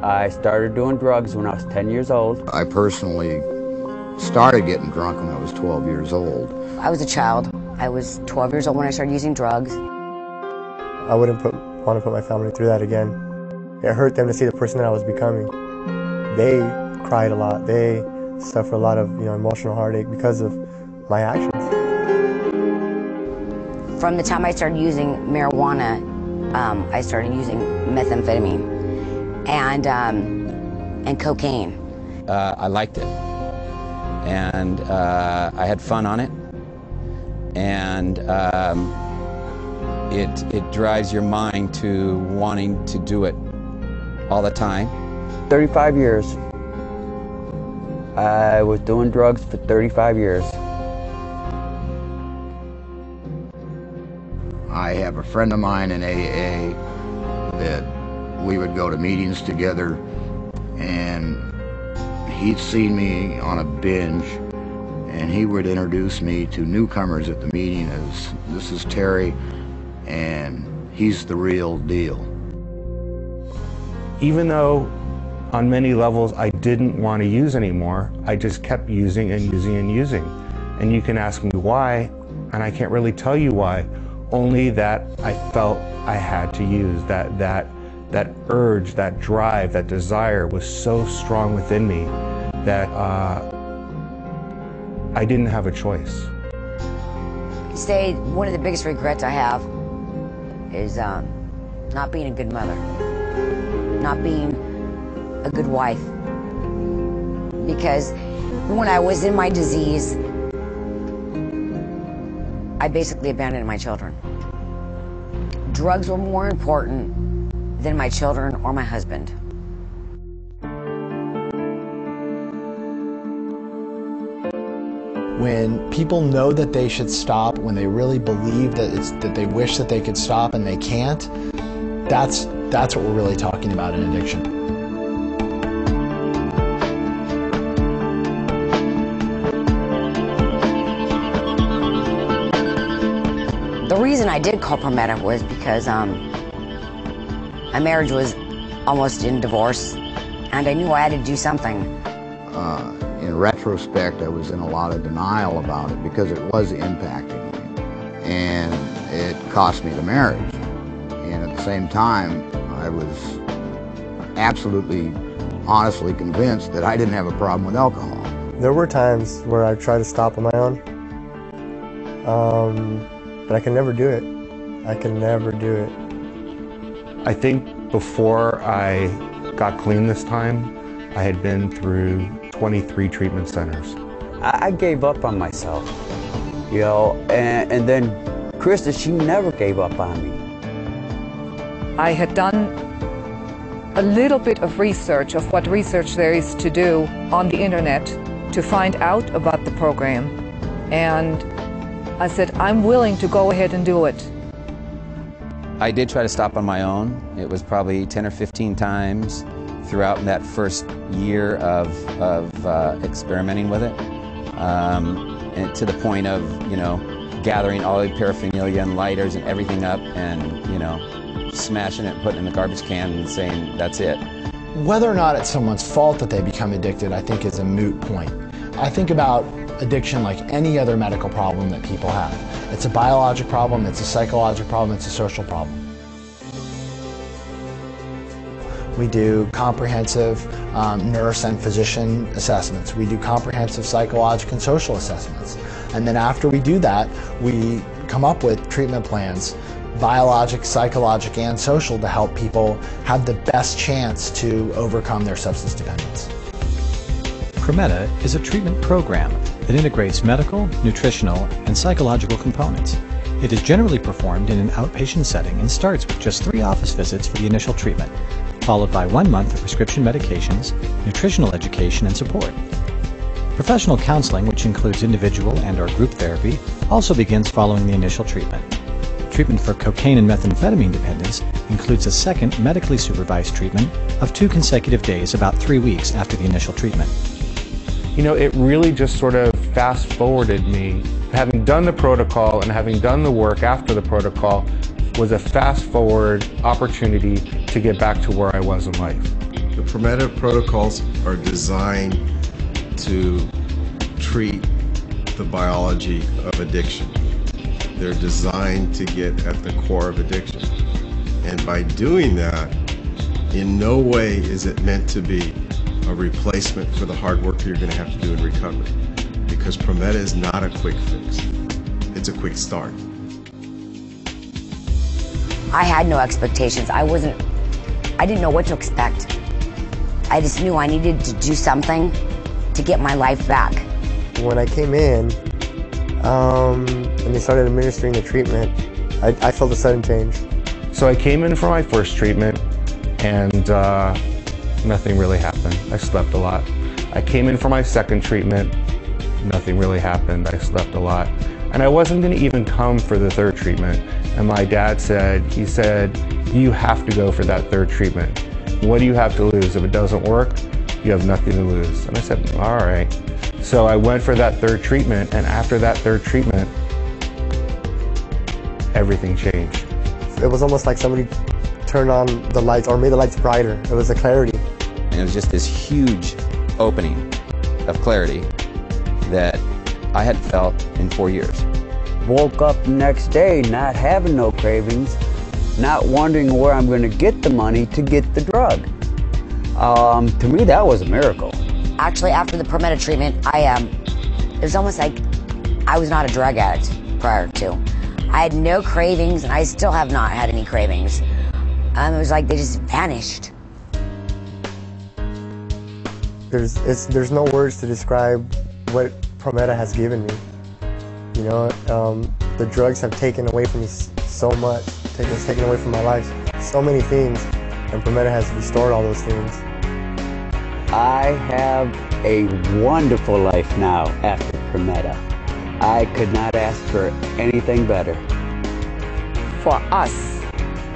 I started doing drugs when I was 10 years old. I personally started getting drunk when I was 12 years old. I was a child. I was 12 years old when I started using drugs. I wouldn't want to put my family through that again. It hurt them to see the person that I was becoming. They cried a lot. They suffered a lot of emotional heartache because of my actions. From the time I started using marijuana, I started using methamphetamine and cocaine. I liked it, and I had fun on it, and it drives your mind to wanting to do it all the time. 35 years. I was doing drugs for 35 years. I have a friend of mine in AA that we would go to meetings together, and he'd seen me on a binge, and he would introduce me to newcomers at the meeting as, "This is Terry, and he's the real deal." Even though on many levels I didn't want to use anymore, I just kept using and using and using. And you can ask me why, and I can't really tell you why, only that I felt I had to use. That urge, that drive, that desire was so strong within me that I didn't have a choice. Today, one of the biggest regrets I have is not being a good mother, not being a good wife. Because when I was in my disease, I basically abandoned my children. Drugs were more important than my children or my husband. When people know that they should stop, when they really believe that they wish that they could stop and they can't, that's what we're really talking about in addiction. The reason I did call Prometa was because my marriage was almost in divorce, and I knew I had to do something. In retrospect, I was in a lot of denial about it because it was impacting me, and it cost me the marriage. And at the same time, I was absolutely, honestly convinced that I didn't have a problem with alcohol. There were times where I tried to stop on my own, but I could never do it. I could never do it. I think before I got clean this time, I had been through 23 treatment centers. I gave up on myself, and then Krista, she never gave up on me. I had done a little bit of research of what research there is to do on the internet to find out about the program, and I said, I'm willing to go ahead and do it. I did try to stop on my own. It was probably 10 or 15 times throughout that first year of experimenting with it, and to the point of gathering all the paraphernalia and lighters and everything up and smashing it, putting it in the garbage can and saying that's it. Whether or not it's someone's fault that they become addicted, I think is a moot point. I think about addiction like any other medical problem that people have. It's a biologic problem, it's a psychological problem, it's a social problem. We do comprehensive nurse and physician assessments. We do comprehensive psychological and social assessments. And then after we do that, we come up with treatment plans, biologic, psychologic, and social, to help people have the best chance to overcome their substance dependence. Prometa is a treatment program that integrates medical, nutritional, and psychological components. It is generally performed in an outpatient setting and starts with just 3 office visits for the initial treatment, followed by 1 month of prescription medications, nutritional education, and support. Professional counseling, which includes individual and/or group therapy, also begins following the initial treatment. Treatment for cocaine and methamphetamine dependence includes a second medically supervised treatment of 2 consecutive days about 3 weeks after the initial treatment. It really just sort of fast-forwarded me. Having done the protocol and having done the work after the protocol was a fast-forward opportunity to get back to where I was in life. The Prometa protocols are designed to treat the biology of addiction. They're designed to get at the core of addiction. And by doing that, in no way is it meant to be a replacement for the hard work you're going to have to do in recovery. Because Prometa is not a quick fix. It's a quick start. I had no expectations. I didn't know what to expect. I just knew I needed to do something to get my life back. When I came in, and they started administering the treatment, I felt a sudden change. So I came in for my first treatment, and nothing really happened. I slept a lot. I came in for my second treatment, nothing really happened. I slept a lot. And I wasn't going to even come for the third treatment. And my dad said, you have to go for that third treatment. What do you have to lose? If it doesn't work, you have nothing to lose. And I said, all right. So I went for that third treatment, and after that third treatment, everything changed. It was almost like somebody turned on the lights or made the lights brighter. It was a clarity. And it was just this huge opening of clarity that I hadn't felt in 4 years. Woke up the next day not having no cravings, not wondering where I'm going to get the money to get the drug. To me, that was a miracle. Actually, after the Prometa treatment, it was almost like I was not a drug addict prior to. I had no cravings, and I still have not had any cravings. It was like they just vanished. There's no words to describe what Prometa has given me. You know, the drugs have taken away from me so much, taken away from my life, so many things, and Prometa has restored all those things. I have a wonderful life now after Prometa. I could not ask for anything better. For us,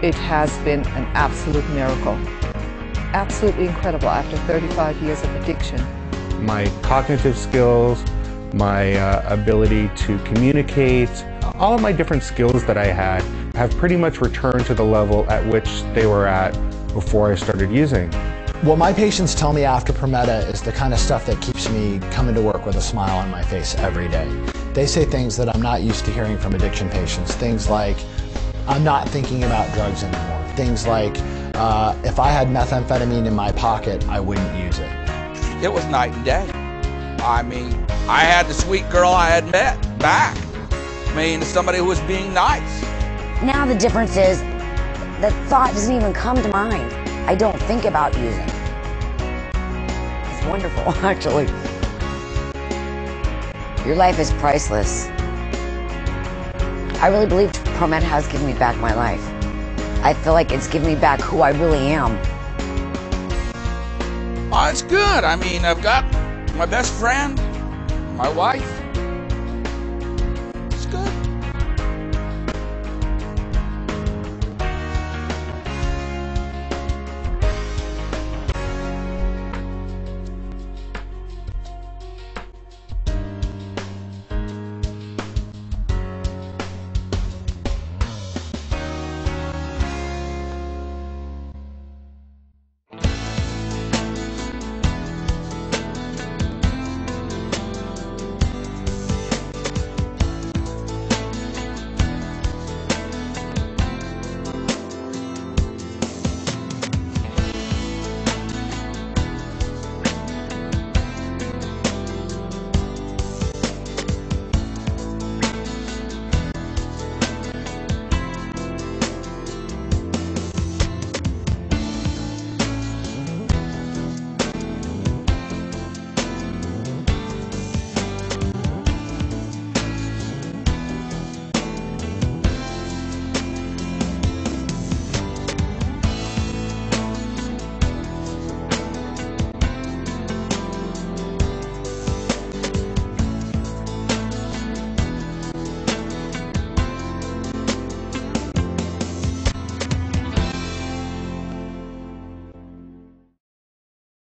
it has been an absolute miracle. Absolutely incredible after 35 years of addiction. My cognitive skills, my ability to communicate, all of my different skills that I had have pretty much returned to the level at which they were at before I started using. What my patients tell me after Prometa is the kind of stuff that keeps me coming to work with a smile on my face every day. They say things that I'm not used to hearing from addiction patients. Things like, I'm not thinking about drugs anymore. Things like, if I had methamphetamine in my pocket, I wouldn't use it. It was night and day. I mean, I had the sweet girl I had met back. I mean, somebody who was being nice. Now the difference is, the thought doesn't even come to mind. I don't think about using. It's wonderful, actually. Your life is priceless. I really believe Prometa has given me back my life. I feel like it's given me back who I really am. Oh, it's good. I mean, I've got my best friend, my wife,